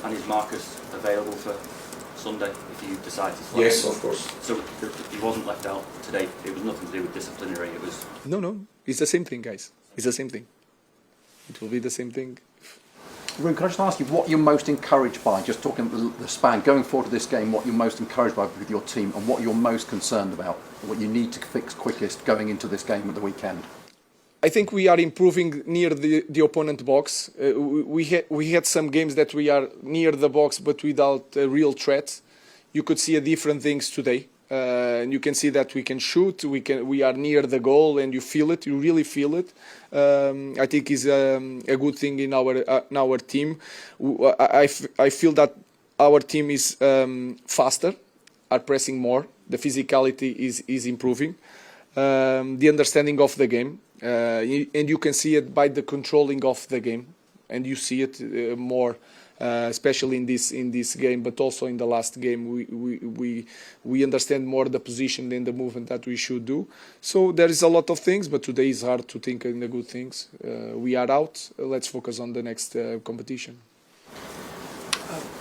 And is Marcus available for Sunday if you decide to play? Yes, of course. So he wasn't left out today. It was nothing to do with disciplinary. It was No. It's the same thing, guys. It's the same thing. It will be the same thing. Ruben, can I just ask you what you're most encouraged by, just talking the span, going forward to this game, what you're most encouraged by with your team and what you're most concerned about, what you need to fix quickest going into this game at the weekend? I think we are improving near the opponent box. We had some games that we are near the box but without a real threat. You could see different things today. And you can see that we can shoot, we are near the goal, and you feel it, you really feel it. I think is a good thing in our team. I feel that our team is faster, are pressing more. The physicality is improving. The understanding of the game, and you can see it by the controlling of the game, and you see it more. Especially in this game, but also in the last game, we understand more the position and the movement that we should do. So there is a lot of things, but today is hard to think in the good things. We are out. Let's focus on the next competition.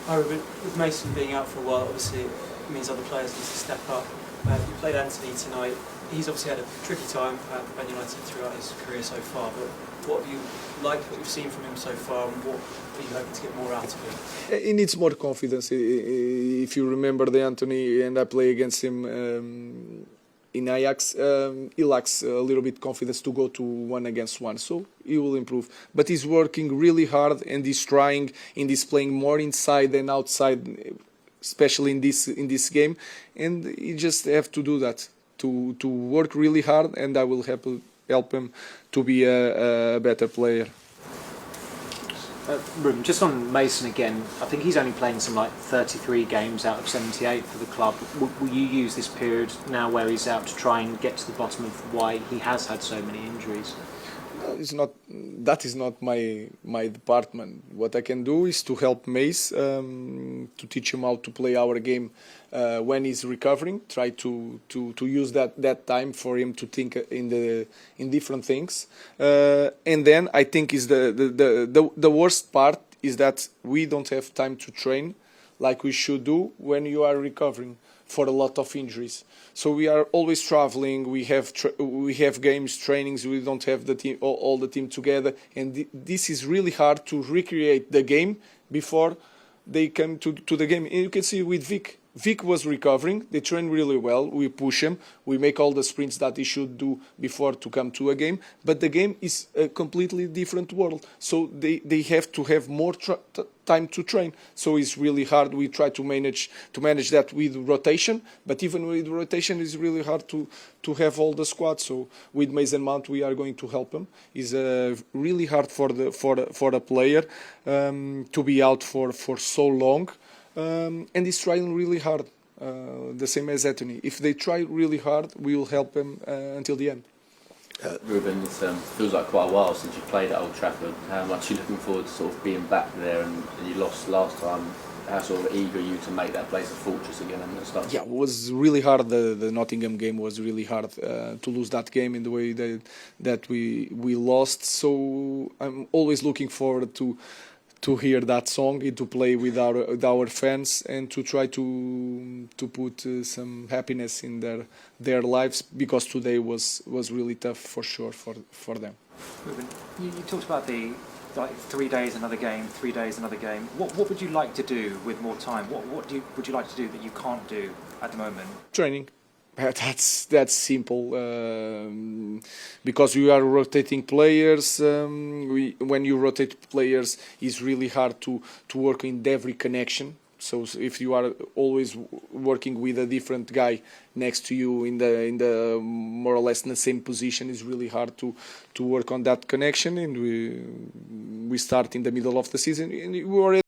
Hi Ruben, with Mason being out for a while, obviously it means other players need to step up. You played Antony tonight. He's obviously had a tricky time at Man United throughout his career so far, but what have you liked, what you've seen from him so far, and what are you hoping to get more out of him? He needs more confidence. If you remember the Antony, and I play against him in Ajax, he lacks a little bit confidence to go to 1-against-1, so he will improve. But he's working really hard and he's trying and he's playing more inside than outside, especially in this game, and you just have to do that. To work really hard, and I will help him to be a better player. Ruben, just on Mason again, I think he's only playing some like 33 games out of 78 for the club. Will you use this period now where he's out to try and get to the bottom of why he has had so many injuries? That is not my department. What I can do is to help Mace, to teach him how to play our game when he's recovering. Try to use that time for him to think in different things. And then I think is the worst part is that we don't have time to train like we should do when you are recovering for a lot of injuries. So we are always traveling. We have games, trainings. We don't have the team, all the team together, and this is really hard to recreate the game before they come to the game. And you can see with Vic. Vic was recovering. They train really well. We push him. We make all the sprints that he should do before to come to a game. But the game is a completely different world. So they have to have more time to train. So it's really hard. We try to manage that with rotation. But even with rotation, it's really hard to have all the squad. So with Mason Mount, we are going to help him. It's really hard for a player to be out for so long. And he's trying really hard, the same as Antony. If they try really hard, we will help them until the end. Ruben, it feels like quite a while since you played at Old Trafford. How much are you looking forward to sort of being back there, and you lost last time? How sort of eager are you to make that place a fortress again and stuff? Yeah, it was really hard. The Nottingham game was really hard to lose that game in the way that we lost. So I'm always looking forward to hear that song and to play with our fans and to try to put some happiness in their lives, because today was really tough for sure for them. Ruben, you talked about the 3 days another game, 3 days another game. What would you like to do with more time? What would you like to do that you can't do at the moment? Training. That's simple, because we are rotating players. When you rotate players, it's really hard to work in every connection. So if you are always working with a different guy next to you in the more or less in the same position, it's really hard to work on that connection. And we start in the middle of the season, and we already